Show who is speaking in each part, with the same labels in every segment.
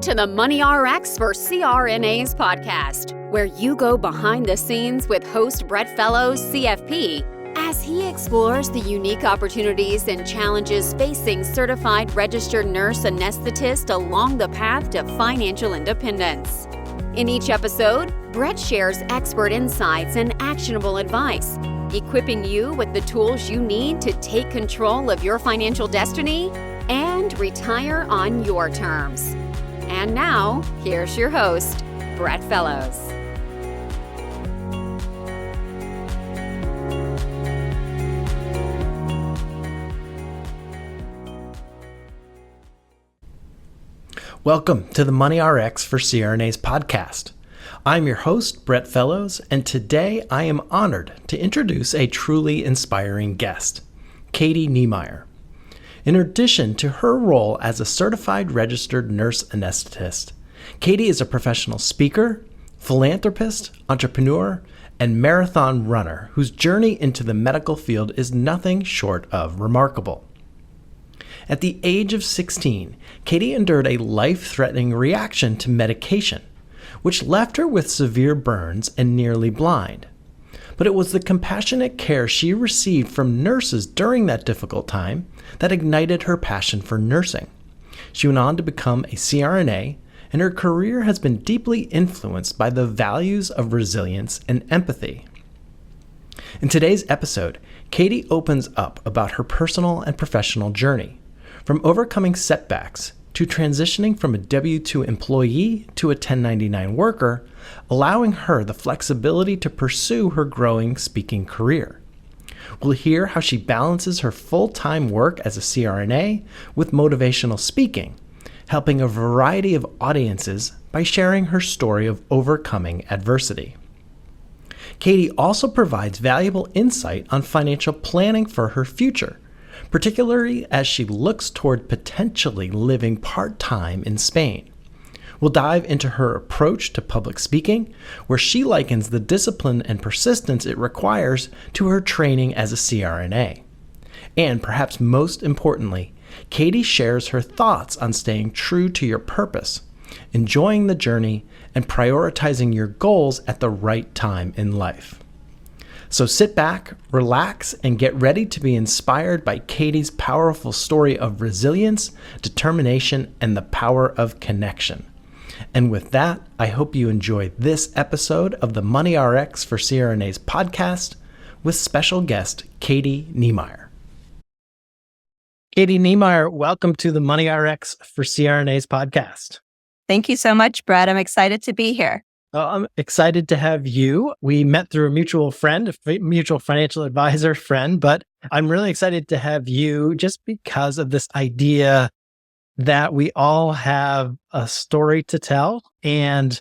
Speaker 1: to the Money RX for CRNAs podcast, where you go behind the scenes with host Brett Fellows, CFP, as he explores the unique opportunities and challenges facing certified registered nurse anesthetist along the path to financial independence. In each episode, Brett shares expert insights and actionable advice, equipping you with the tools you need to take control of your financial destiny and retire on your terms. And now, here's your host, Brett Fellows.
Speaker 2: Welcome to the Money RX for CRNAs podcast. I'm your host, Brett Fellows, and today I am honored to introduce a truly inspiring guest, Katie Niemeyer. In addition to her role as a certified registered nurse anesthetist, Katie is a professional speaker, philanthropist, entrepreneur, and marathon runner whose journey into the medical field is nothing short of remarkable. At the age of 16, Katie endured a life-threatening reaction to medication, which left her with severe burns and nearly blind. But it was the compassionate care she received from nurses during that difficult time that ignited her passion for nursing. She went on to become a CRNA, and her career has been deeply influenced by the values of resilience and empathy. In today's episode, Katie opens up about her personal and professional journey, from overcoming setbacks to transitioning from a W-2 employee to a 1099 worker, allowing her the flexibility to pursue her growing speaking career. We'll hear how she balances her full-time work as a CRNA with motivational speaking, helping a variety of audiences by sharing her story of overcoming adversity. Katie also provides valuable insight on financial planning for her future, particularly as she looks toward potentially living part-time in Spain. We'll dive into her approach to public speaking, where she likens the discipline and persistence it requires to her training as a CRNA. And perhaps most importantly, Katie shares her thoughts on staying true to your purpose, enjoying the journey, and prioritizing your goals at the right time in life. So sit back, relax, and get ready to be inspired by Katie's powerful story of resilience, determination, and the power of connection. And with that, I hope you enjoy this episode of the Money RX for CRNAs podcast with special guest Katie Niemeyer. Katie Niemeyer, welcome to the Money RX for CRNAs podcast.
Speaker 3: Thank you so much, Brett. I'm excited to be here.
Speaker 2: Well, I'm excited to have you. We met through a mutual friend, a mutual financial advisor friend, but I'm really excited to have you just because of this idea that we all have a story to tell and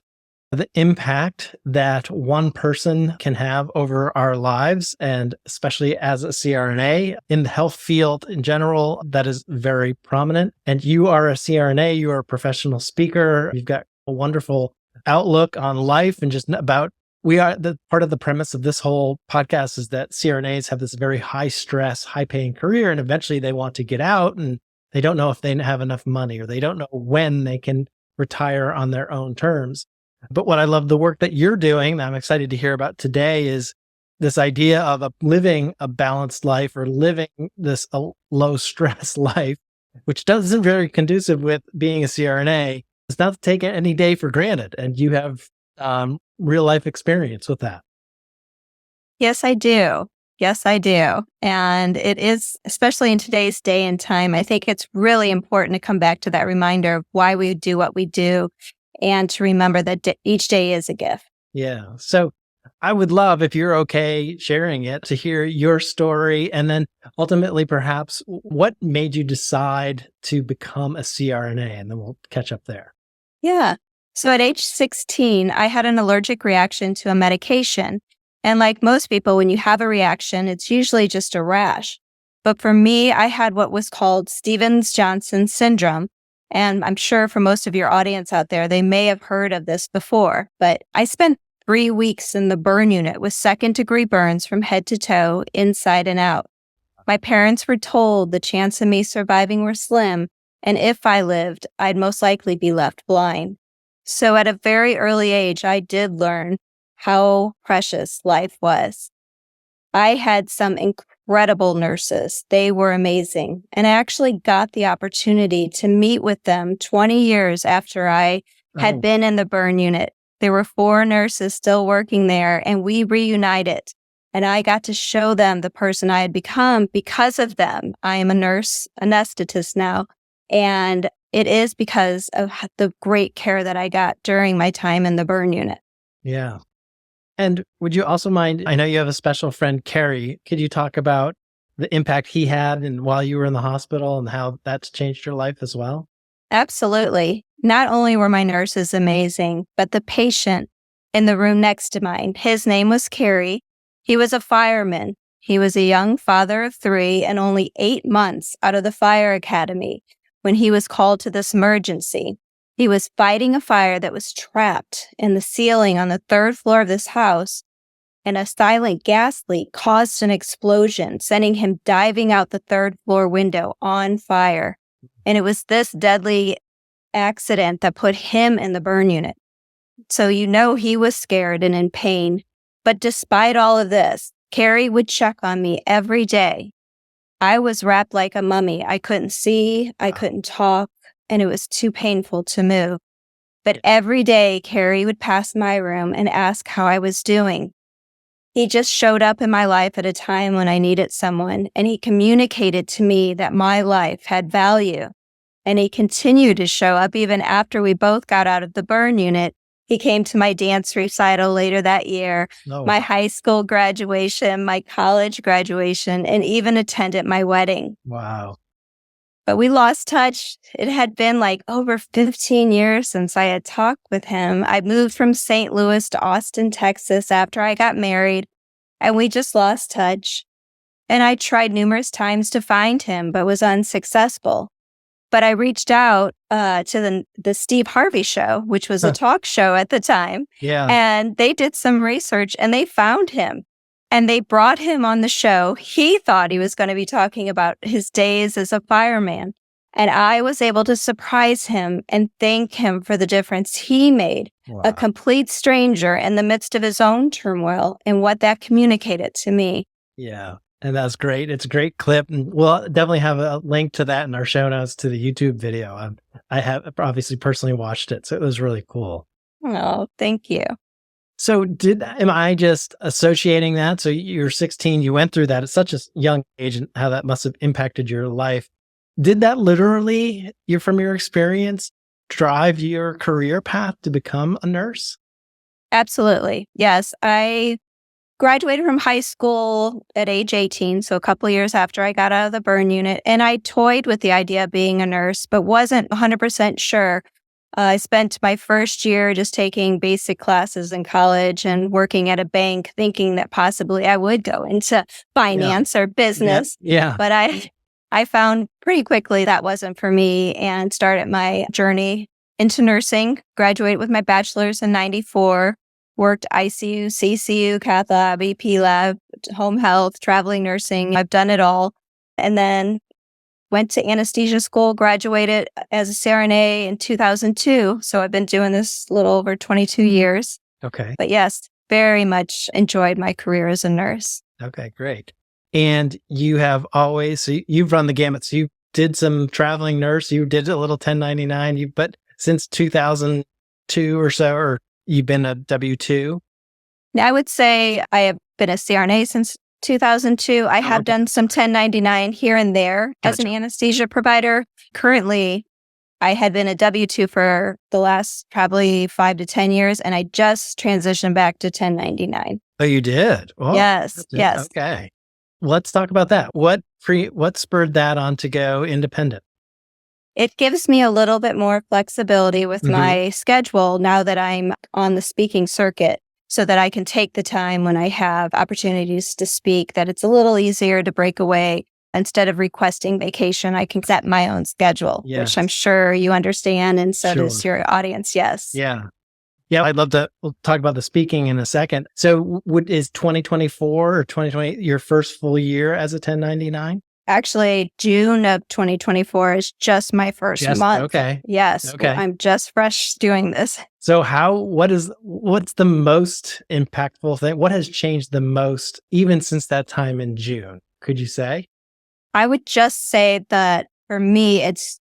Speaker 2: the impact that one person can have over our lives, and especially as a CRNA in the health field in general, that is very prominent. And you are a CRNA, you are a professional speaker, you've got a wonderful outlook on life, and just about the part of the premise of this whole podcast is that CRNAs have this very high stress, high paying career, and eventually they want to get out and they don't know if they have enough money or they don't know when they can retire on their own terms. But what I love the work that you're doing, that I'm excited to hear about today, is this idea of living a balanced life or living this low stress life, which isn't very conducive with being a CRNA. It's not to take any day for granted, and you have real life experience with that.
Speaker 3: Yes, I do. And it is, especially in today's day and time, I think it's really important to come back to that reminder of why we do what we do and to remember that each day is a gift.
Speaker 2: Yeah. So I would love, if you're okay sharing it, to hear your story, and then ultimately perhaps what made you decide to become a CRNA, and then we'll catch up there.
Speaker 3: Yeah. So at age 16, I had an allergic reaction to a medication. And like most people, when you have a reaction, it's usually just a rash. But for me, I had what was called Stevens-Johnson syndrome. And I'm sure for most of your audience out there, they may have heard of this before. But I spent 3 weeks in the burn unit with second-degree burns from head to toe, inside and out. My parents were told the chance of me surviving were slim, And if I lived, I'd most likely be left blind. So at a very early age, I did learn how precious life was. I had some incredible nurses. They were amazing. And I actually got the opportunity to meet with them 20 years after I had been in the burn unit. There were 4 nurses still working there, and we reunited. And I got to show them the person I had become because of them. I am a nurse anesthetist now, and it is because of the great care that I got during my time in the burn unit.
Speaker 2: Yeah. And would you also mind, I know you have a special friend, Carrie. Could you talk about the impact he had and while you were in the hospital and how that's changed your life as well?
Speaker 3: Absolutely. Not only were my nurses amazing, but the patient in the room next to mine, his name was Kerry. He was a fireman. He was a young father of 3 and only 8 months out of the fire academy when he was called to this emergency. He was fighting a fire that was trapped in the ceiling on the 3rd floor of this house, and a silent gas leak caused an explosion, sending him diving out the 3rd floor window on fire. And it was this deadly accident that put him in the burn unit. So he was scared and in pain. But despite all of this, Carrie would check on me every day. I was wrapped like a mummy. I couldn't see, I couldn't talk, and it was too painful to move. But every day, Carrie would pass my room and ask how I was doing. He just showed up in my life at a time when I needed someone, and he communicated to me that my life had value. And he continued to show up even after we both got out of the burn unit. He came to my dance recital later that year, my high school graduation, my college graduation, and even attended my wedding.
Speaker 2: Wow.
Speaker 3: But we lost touch. It had been like over 15 years since I had talked with him. I moved from St. Louis to Austin, Texas after I got married, and we just lost touch. And I tried numerous times to find him, but was unsuccessful. But I reached out to the Steve Harvey Show, which was a talk show at the time.
Speaker 2: Yeah.
Speaker 3: And they did some research and they found him. And they brought him on the show. He thought he was going to be talking about his days as a fireman. And I was able to surprise him and thank him for the difference he made.
Speaker 2: Wow.
Speaker 3: A complete stranger in the midst of his own turmoil, and what that communicated to me.
Speaker 2: Yeah. And that's great. It's a great clip. And we'll definitely have a link to that in our show notes to the YouTube video. I have obviously personally watched it, so it was really cool.
Speaker 3: Oh, thank you.
Speaker 2: So am I just associating that? So you're 16, you went through that at such a young age, and how that must have impacted your life. Did that literally, from your experience, drive your career path to become a nurse?
Speaker 3: Absolutely. Yes. I graduated from high school at age 18, so a couple of years after I got out of the burn unit, and I toyed with the idea of being a nurse, but wasn't 100% sure. I spent my first year just taking basic classes in college and working at a bank, thinking that possibly I would go into finance or business.
Speaker 2: Yeah.
Speaker 3: But I found pretty quickly that wasn't for me, and started my journey into nursing, graduated with my bachelor's in 94. Worked ICU, CCU, cath lab, EP lab, home health, traveling nursing. I've done it all. And then went to anesthesia school, graduated as a CRNA in 2002. So I've been doing this a little over 22 years.
Speaker 2: Okay.
Speaker 3: But yes, very much enjoyed my career as a nurse.
Speaker 2: Okay, great. And you have always, so you've run the gamut. So you did some traveling nurse, you did a little 1099, but since 2002 or so, or you've been a W-2?
Speaker 3: I would say I have been a CRNA since 2002. I have done some 1099 here and there as an anesthesia provider. Currently, I had been a W-2 for the last probably 5 to 10 years, and I just transitioned back to 1099.
Speaker 2: Oh, you did? Oh,
Speaker 3: yes.
Speaker 2: Okay. Let's talk about that. What spurred that on to go independent?
Speaker 3: It gives me a little bit more flexibility with my schedule now that I'm on the speaking circuit, so that I can take the time when I have opportunities to speak, that it's a little easier to break away. Instead of requesting vacation, I can set my own schedule, which I'm sure you understand, and so does your audience. Yes.
Speaker 2: Yeah. Yeah, I'd love to. We'll talk about the speaking in a second. So is 2024 or 2020 your first full year as a 1099?
Speaker 3: Actually, June of 2024 is just my first month.
Speaker 2: Okay.
Speaker 3: Yes.
Speaker 2: Okay.
Speaker 3: I'm just fresh doing this.
Speaker 2: So what's the most impactful thing? What has changed the most even since that time in June? Could you say?
Speaker 3: I would just say that for me, it's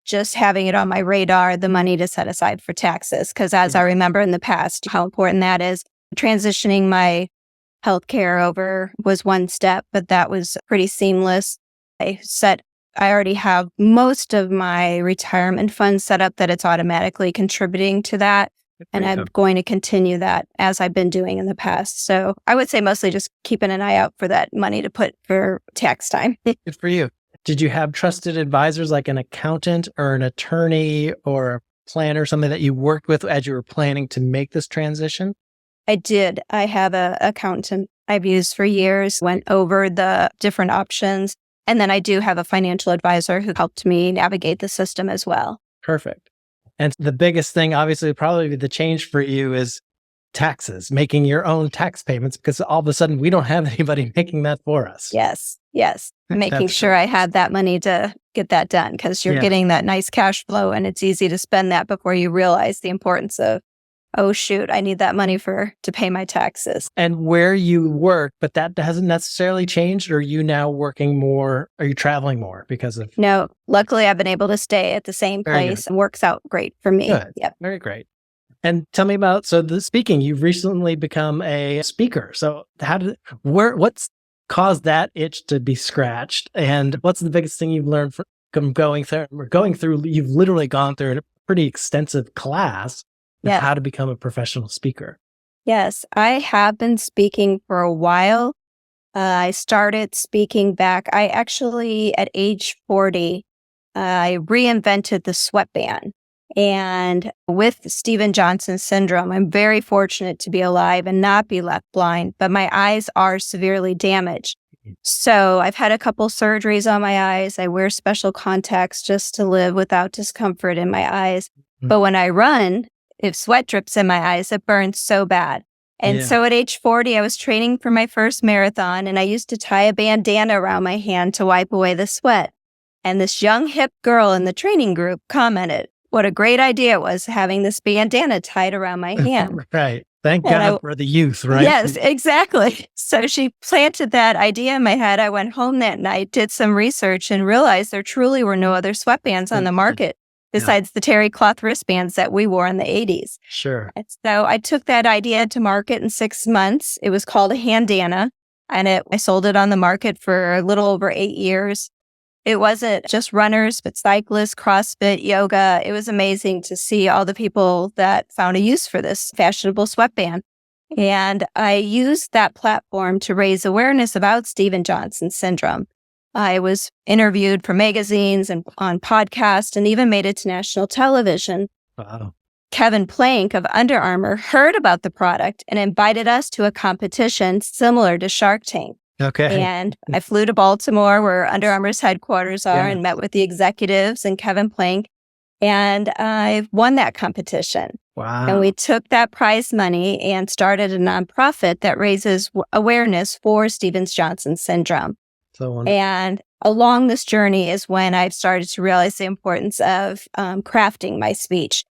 Speaker 3: just having it on my radar, the money to set aside for taxes. Because as I remember in the past, how important that is. Transitioning my healthcare over was one step, but that was pretty seamless. I already have most of my retirement funds set up that it's automatically contributing to that. And I'm going to continue that as I've been doing in the past. So I would say mostly just keeping an eye out for that money to put for tax time.
Speaker 2: Good for you. Did you have trusted advisors like an accountant or an attorney or a planner, something that you worked with as you were planning to make this transition?
Speaker 3: I did. I have an accountant I've used for years, went over the different options. And then I do have a financial advisor who helped me navigate the system as well.
Speaker 2: Perfect. And the biggest thing, obviously, probably the change for you is taxes, making your own tax payments, because all of a sudden we don't have anybody making that for us.
Speaker 3: Yes. Making sure I had that money to get that done, because you're getting that nice cash flow and it's easy to spend that before you realize the importance of, oh, shoot, I need that money to pay my taxes.
Speaker 2: And where you work, but that hasn't necessarily changed. Or are you now working more? Are you traveling more because of?
Speaker 3: No, luckily I've been able to stay at the same place and works out great for me.
Speaker 2: Good.
Speaker 3: Yep.
Speaker 2: Very great. And tell me about, so the speaking, you've recently become a speaker. So what's caused that itch to be scratched? And what's the biggest thing you've learned from going through, you've literally gone through a pretty extensive class of how to become a professional speaker.
Speaker 3: Yes, I have been speaking for a while. I started speaking back. I actually, at age 40, I reinvented the sweatband. And with Stevens-Johnson syndrome, I'm very fortunate to be alive and not be left blind, but my eyes are severely damaged. So I've had a couple surgeries on my eyes. I wear special contacts just to live without discomfort in my eyes. But when I run, if sweat drips in my eyes, it burns so bad. And so at age 40, I was training for my first marathon, and I used to tie a bandana around my hand to wipe away the sweat. And this young, hip girl in the training group commented what a great idea it was having this bandana tied around my hand.
Speaker 2: Right. Thank God for the youth, right?
Speaker 3: Yes, exactly. So she planted that idea in my head. I went home that night, did some research, and realized there truly were no other sweatbands on the market besides the terry cloth wristbands that we wore in the 80s.
Speaker 2: Sure.
Speaker 3: And so I took that idea to market in 6 months. It was called a Handana, and I sold it on the market for a little over 8 years. It wasn't just runners, but cyclists, CrossFit, yoga. It was amazing to see all the people that found a use for this fashionable sweatband. And I used that platform to raise awareness about Stevens-Johnson syndrome. I was interviewed for magazines and on podcasts and even made it to national television.
Speaker 2: Wow.
Speaker 3: Kevin Plank of Under Armour heard about the product and invited us to a competition similar to Shark Tank.
Speaker 2: Okay.
Speaker 3: And I flew to Baltimore, where Under Armour's headquarters are, and met with the executives and Kevin Plank. And I won that competition.
Speaker 2: Wow.
Speaker 3: And we took that prize money and started a nonprofit that raises awareness for Stevens-Johnson syndrome.
Speaker 2: So wonderful.
Speaker 3: And along this journey is when I've started to realize the importance of crafting my speech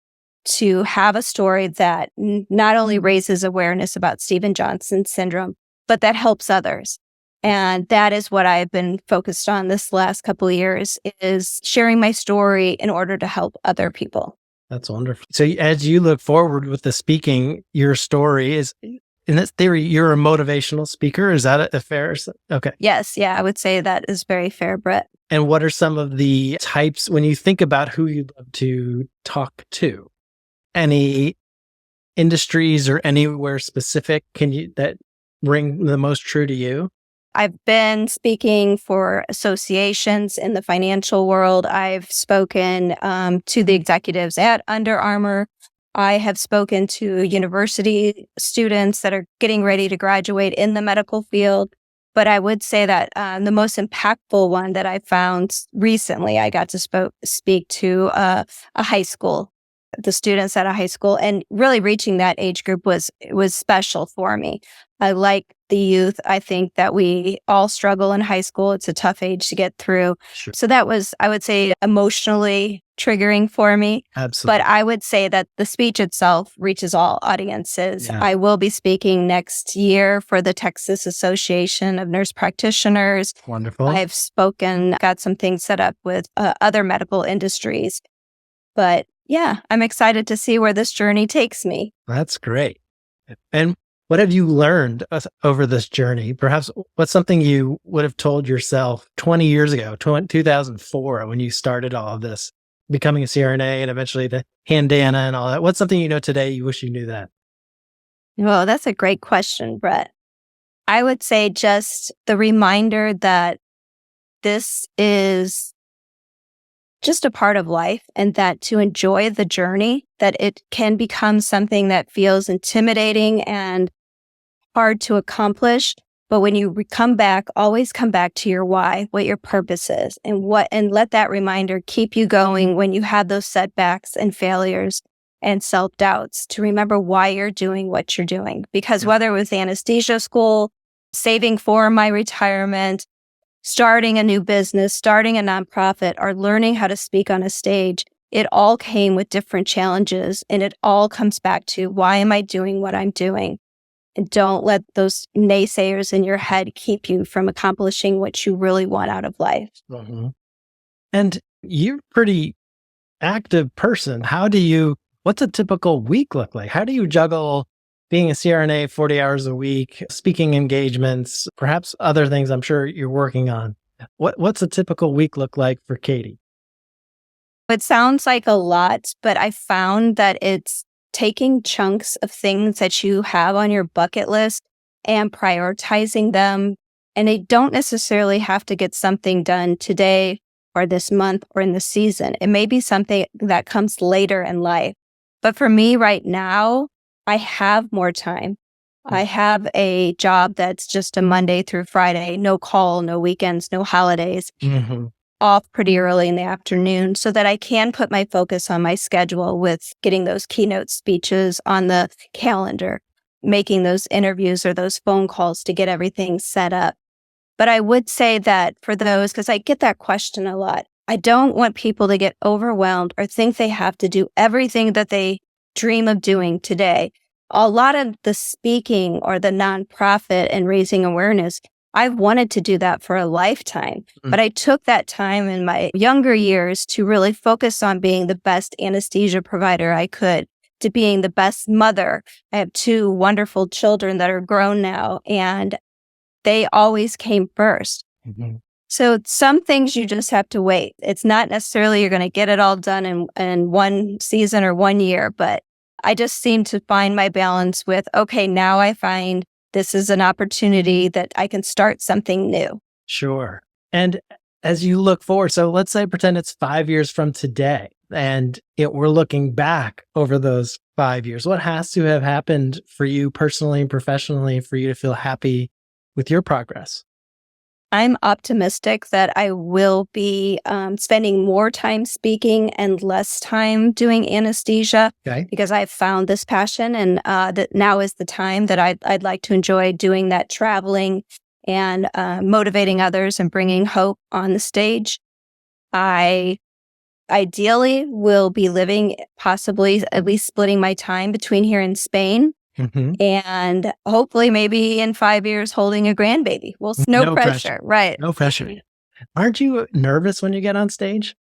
Speaker 3: to have a story that not only raises awareness about Stevens-Johnson syndrome, but that helps others. And that is what I've been focused on this last couple of years, is sharing my story in order to help other people.
Speaker 2: That's wonderful. So as you look forward with the speaking, your story is, in this theory, you're a motivational speaker. Is that a fair? Okay.
Speaker 3: Yes. Yeah, I would say that is very fair, Brett.
Speaker 2: And what are some of the types, when you think about who you'd love to talk to? Any industries or anywhere specific that ring the most true to you?
Speaker 3: I've been speaking for associations in the financial world. I've spoken to the executives at Under Armour. I have spoken to university students that are getting ready to graduate in the medical field. But I would say that the most impactful one that I found recently, I got to speak to a high school the students at a high school, and really reaching that age group was special for me. I like the youth. I think that we all struggle in high school. It's a tough age to get through.
Speaker 2: Sure.
Speaker 3: So that was, I would say, emotionally triggering for me.
Speaker 2: Absolutely.
Speaker 3: But I would say that the speech itself reaches all audiences.
Speaker 2: Yeah.
Speaker 3: I will be speaking next year for the Texas Association of Nurse Practitioners.
Speaker 2: Wonderful.
Speaker 3: I've spoken, got some things set up with other medical industries. But yeah, I'm excited to see where this journey takes me.
Speaker 2: That's great. And what have you learned over this journey? Perhaps what's something you would have told yourself 20 years ago, 2004, when you started all of this, becoming a CRNA and eventually the Handana and all that? What's something you know today you wish you knew that?
Speaker 3: Well, that's a great question, Brett. I would say just the reminder that this is just a part of life, and that to enjoy the journey, that it can become something that feels intimidating and hard to accomplish. But when you come back, always come back to your why, what your purpose is, and let that reminder keep you going when you have those setbacks and failures and self-doubts, to remember why you're doing what you're doing. Because whether it was anesthesia school, saving for my retirement, starting a new business, starting a nonprofit, or learning how to speak on a stage, it all came with different challenges, and it all comes back to, why am I doing what I'm doing? And don't let those naysayers in your head keep you from accomplishing what you really want out of life.
Speaker 2: Mm-hmm. And you're a pretty active person. What's a typical week look like? How do you juggle being a CRNA 40 hours a week, speaking engagements, perhaps other things I'm sure you're working on? What's a typical week look like for Katie?
Speaker 3: It sounds like a lot, but I found that it's taking chunks of things that you have on your bucket list and prioritizing them. And they don't necessarily have to get something done today or this month or in the season. It may be something that comes later in life. But for me right now, I have more time. I have a job that's just a Monday through Friday, no call, no weekends, no holidays, off pretty early in the afternoon, so that I can put my focus on my schedule with getting those keynote speeches on the calendar, making those interviews or those phone calls to get everything set up. But I would say that for those, because I get that question a lot, I don't want people to get overwhelmed or think they have to do everything that they dream of doing today. A lot of the speaking or the nonprofit and raising awareness, I've wanted to do that for a lifetime, but I took that time in my younger years to really focus on being the best anesthesia provider I could, to being the best mother. I have 2 wonderful children that are grown now, and they always came first. So some things you just have to wait. It's not necessarily you're going to get it all done in one season or 1 year, but I just seem to find my balance with, okay, now I find this is an opportunity that I can start something new.
Speaker 2: Sure. And as you look forward, so let's say pretend it's 5 years from today, and we're looking back over those 5 years. What has to have happened for you personally and professionally for you to feel happy with your progress?
Speaker 3: I'm optimistic that I will be spending more time speaking and less time doing anesthesia, because I've found this passion, and that now is the time that I'd like to enjoy doing that traveling and motivating others and bringing hope on the stage. I ideally will be living, possibly at least splitting my time between here and Spain. And hopefully maybe in 5 years holding a grandbaby. Well, no pressure. Right.
Speaker 2: No pressure. Aren't you nervous when you get on stage?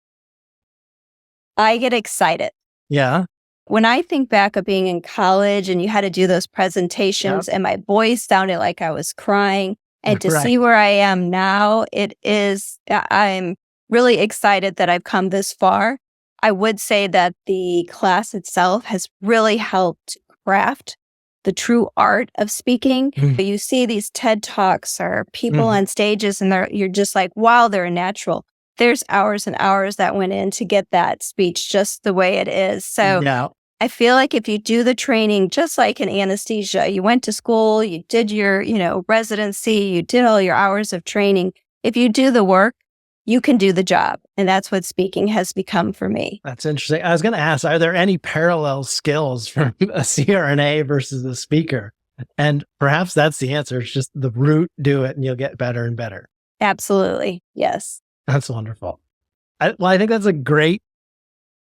Speaker 3: I get excited.
Speaker 2: Yeah.
Speaker 3: When I think back of being in college and you had to do those presentations and my voice sounded like I was crying, and to see where I am now, I'm really excited that I've come this far. I would say that the class itself has really helped craft the true art of speaking. You see these TED Talks or people on stages, and you're just like, wow, they're natural. There's hours and hours that went in to get that speech just the way it is. So I feel like if you do the training, just like in anesthesia, you went to school, you did your, residency, you did all your hours of training. If you do the work, you can do the job. And that's what speaking has become for me.
Speaker 2: That's interesting. I was going to ask, are there any parallel skills from a CRNA versus a speaker? And perhaps that's the answer. It's just the root, do it, and you'll get better and better.
Speaker 3: Absolutely. Yes.
Speaker 2: That's wonderful. I think that's a great,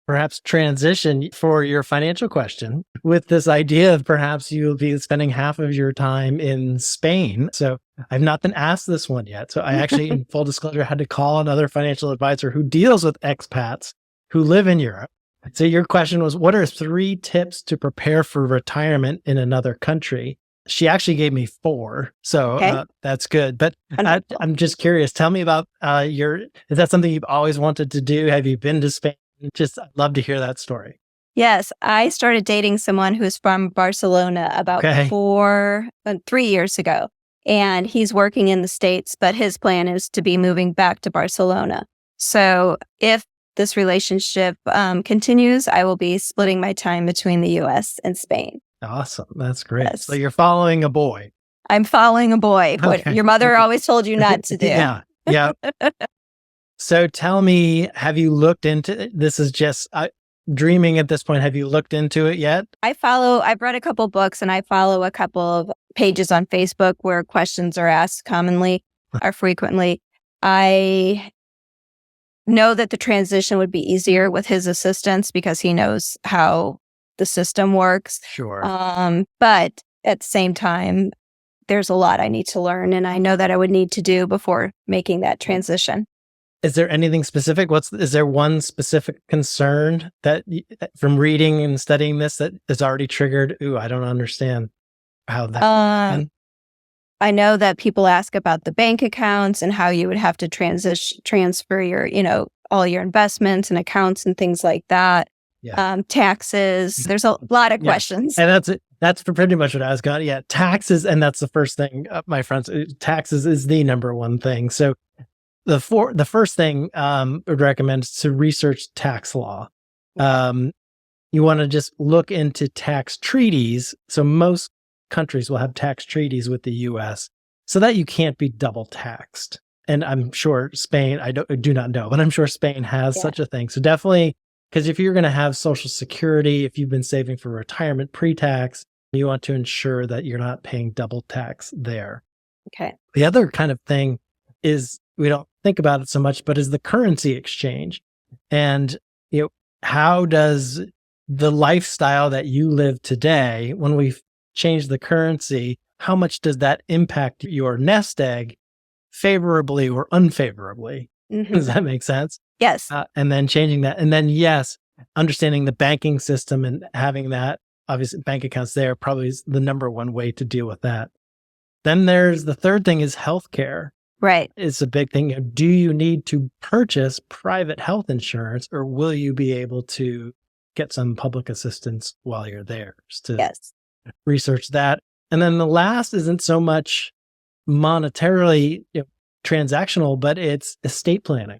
Speaker 2: perhaps, transition for your financial question with this idea of perhaps you'll be spending half of your time in Spain. So I've not been asked this one yet. So I actually, in full disclosure, had to call another financial advisor who deals with expats who live in Europe. So your question was, what are 3 tips to prepare for retirement in another country? She actually gave me 4. So that's good. But I'm just curious. Tell me about is that something you've always wanted to do? Have you been to Spain? Just, I'd love to hear that story.
Speaker 3: Yes. I started dating someone who's from Barcelona about 3 years ago. And he's working in the States, but his plan is to be moving back to Barcelona. So if this relationship continues, I will be splitting my time between the US and Spain.
Speaker 2: Awesome. That's great.
Speaker 3: Yes.
Speaker 2: So you're following a boy.
Speaker 3: I'm following a boy. What your mother always told you not to do.
Speaker 2: Yeah. So tell me, have you looked into, this is just dreaming at this point, have you looked into it yet?
Speaker 3: I've read a couple books and I follow a couple of pages on Facebook where questions are asked commonly or frequently. I know that the transition would be easier with his assistance because he knows how the system works.
Speaker 2: Sure.
Speaker 3: But at the same time, there's a lot I need to learn and I know that I would need to do before making that transition.
Speaker 2: Is there anything specific? Is there one specific concern that from reading and studying this that is already triggered? Ooh, I don't understand how that happened.
Speaker 3: I know that people ask about the bank accounts and how you would have to transfer your, all your investments and accounts and things like that.
Speaker 2: Yeah.
Speaker 3: Taxes. There's a lot of questions.
Speaker 2: And that's it. That's pretty much what I was going. Yeah, taxes, and that's the first thing, my friends. Taxes is the number one thing. So the first thing would recommend is to research tax law. You want to just look into tax treaties. So most countries will have tax treaties with the U.S. so that you can't be double taxed. And I'm sure Spain, I do not know, but I'm sure Spain has such a thing. So definitely. Because if you're going to have Social Security, if you've been saving for retirement pre-tax, you want to ensure that you're not paying double tax there.
Speaker 3: Okay.
Speaker 2: The other kind of thing is, we don't think about it so much, but is the currency exchange. And, how does the lifestyle that you live today, when we've changed the currency, how much does that impact your nest egg favorably or unfavorably? Mm-hmm. Does that make sense?
Speaker 3: Yes.
Speaker 2: And then changing that. And then, yes, understanding the banking system and having that, obviously, bank accounts there probably is the number one way to deal with that. Then there's the third thing is healthcare.
Speaker 3: Right.
Speaker 2: It's a big thing. Do you need to purchase private health insurance or will you be able to get some public assistance while you're there? Just to research that. And then the last isn't so much monetarily transactional, but it's estate planning.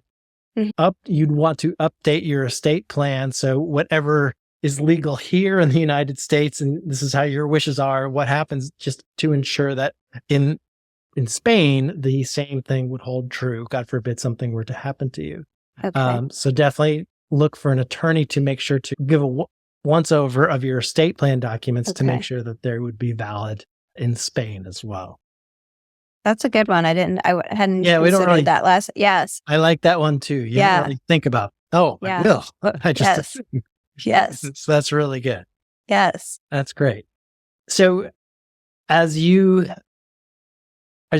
Speaker 2: You'd want to update your estate plan. So whatever is legal here in the United States, and this is how your wishes are, what happens, just to ensure that in Spain, the same thing would hold true. God forbid something were to happen to you. Okay. So definitely look for an attorney to make sure to give a once over of your estate plan documents to make sure that they would be valid in Spain as well.
Speaker 3: That's a good one. I hadn't
Speaker 2: we don't really,
Speaker 3: that last. Yes.
Speaker 2: I like that one too. You don't really think about, I will. I just,
Speaker 3: yes.
Speaker 2: So that's really good.
Speaker 3: Yes.
Speaker 2: That's great. So I was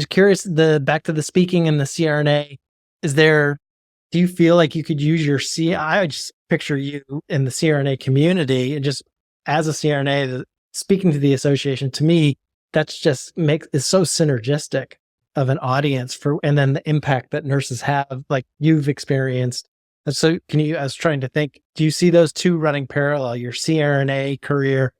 Speaker 2: curious, back to the speaking and the CRNA, do you feel like you could use I just picture you in the CRNA community and just as a CRNA, speaking to the association, to me, that's just is so synergistic of an audience and then the impact that nurses have, like you've experienced. And so I was trying to think, do you see those two running parallel, your CRNA career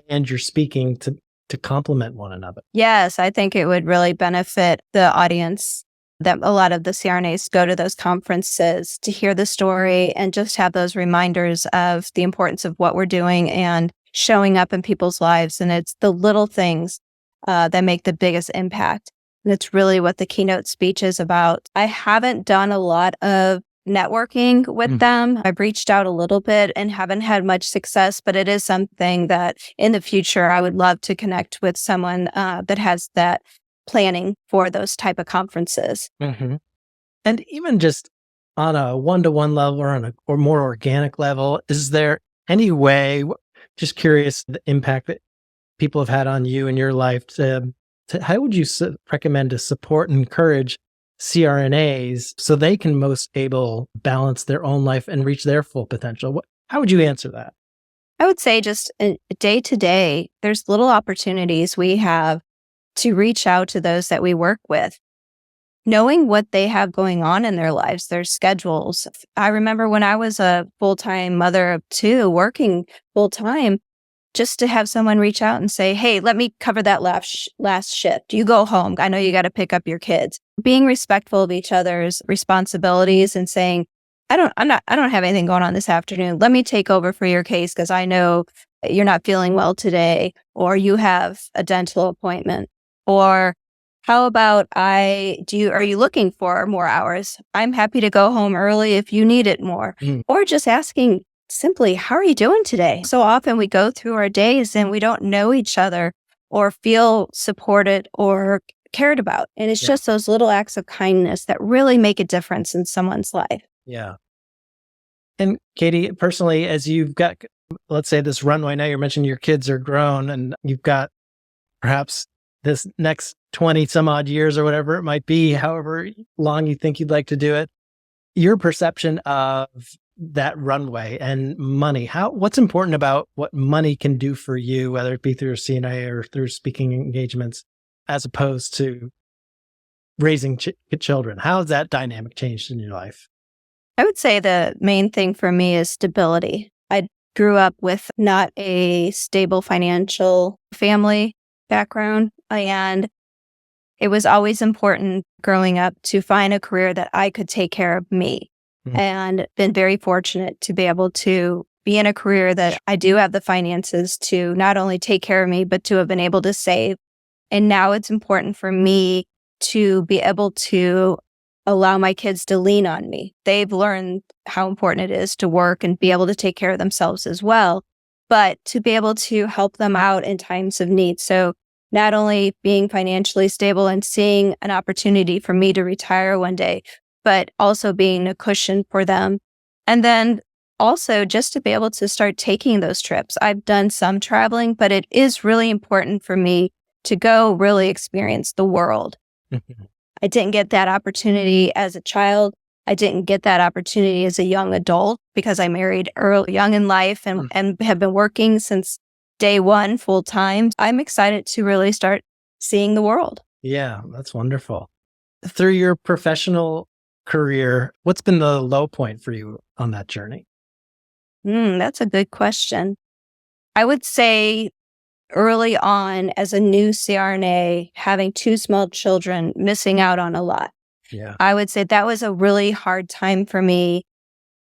Speaker 2: and your speaking to complement one another? Yes,
Speaker 3: I think it would really benefit the audience that a lot of the CRNAs go to those conferences to hear the story and just have those reminders of the importance of what we're doing and showing up in people's lives. And it's the little things that make the biggest impact. And it's really what the keynote speech is about. I haven't done a lot of networking with them. I've reached out a little bit and haven't had much success, but it is something that in the future, I would love to connect with someone that has that planning for those type of conferences.
Speaker 2: And even just on a one-to-one level or on a or more organic level, is there any way, just curious, the impact that people have had on you in your life to how would you recommend to support and encourage CRNAs so they can most able balance their own life and reach their full potential? How would you answer that?
Speaker 3: I would say just day to day, there's little opportunities we have to reach out to those that we work with, knowing what they have going on in their lives, their schedules. I remember when I was a full-time mother of two, working full-time, just to have someone reach out and say, hey, let me cover that last shift. You go home. I know you got to pick up your kids. Being respectful of each other's responsibilities and saying, I don't have anything going on this afternoon. Let me take over for your case because I know you're not feeling well today, or you have a dental appointment, or how about are you looking for more hours? I'm happy to go home early if you need it more. Or just asking simply, how are you doing today? So often we go through our days and we don't know each other or feel supported or cared about. And it's just those little acts of kindness that really make a difference in someone's life.
Speaker 2: Yeah. And Katie, personally, as you've got, let's say this runway now, you're mentioning your kids are grown and you've got perhaps this next 20 some odd years or whatever it might be, however long you think you'd like to do it, your perception of that runway and money, what's important about what money can do for you, whether it be through a CNA or through speaking engagements, as opposed to raising children? How has that dynamic changed in your life?
Speaker 3: I would say the main thing for me is stability. I grew up with not a stable financial family background, and it was always important growing up to find a career that I could take care of me. And been very fortunate to be able to be in a career that I do have the finances to not only take care of me, but to have been able to save. And now it's important for me to be able to allow my kids to lean on me. They've learned how important it is to work and be able to take care of themselves as well, but to be able to help them out in times of need. So not only being financially stable and seeing an opportunity for me to retire one day, but also being a cushion for them. And then also just to be able to start taking those trips. I've done some traveling, but it is really important for me to go really experience the world. I didn't get that opportunity as a child. I didn't get that opportunity as a young adult because I married young in life and have been working since day one full time. I'm excited to really start seeing the world.
Speaker 2: Yeah, that's wonderful. Through your professional career, what's been the low point for you on that journey?
Speaker 3: That's a good question. I would say early on as a new CRNA, having two small children, missing out on a lot.
Speaker 2: Yeah.
Speaker 3: I would say that was a really hard time for me.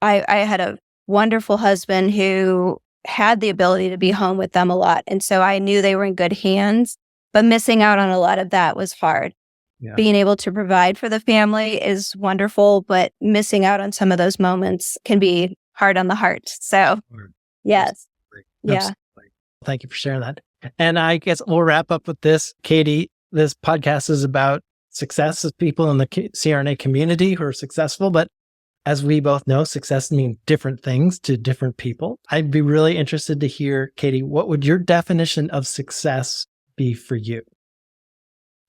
Speaker 3: I had a wonderful husband who had the ability to be home with them a lot. And so I knew they were in good hands, but missing out on a lot of that was hard.
Speaker 2: Yeah.
Speaker 3: Being able to provide for the family is wonderful, but missing out on some of those moments can be hard on the heart. So, yes. Yeah.
Speaker 2: Absolutely. Thank you for sharing that. And I guess we'll wrap up with this. Katie, this podcast is about success of people in the CRNA community who are successful, but as we both know, success means different things to different people. I'd be really interested to hear, Katie, what would your definition of success be for you?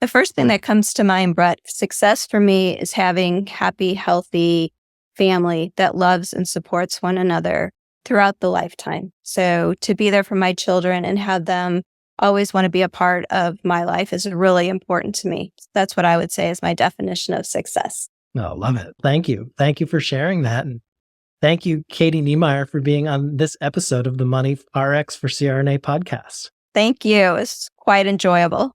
Speaker 3: The first thing that comes to mind, Brett, success for me is having happy, healthy family that loves and supports one another throughout the lifetime. So to be there for my children and have them always want to be a part of my life is really important to me. That's what I would say is my definition of success.
Speaker 2: Oh, love it. Thank you. Thank you for sharing that. And thank you, Katie Niemeyer, for being on this episode of the Money RX for CRNA podcast.
Speaker 3: Thank you. It's quite enjoyable.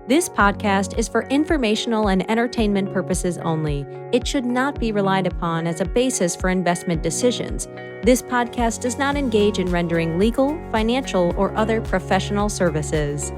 Speaker 4: This podcast is for informational and entertainment purposes only. It should not be relied upon as a basis for investment decisions. This podcast does not engage in rendering legal, financial, or other professional services.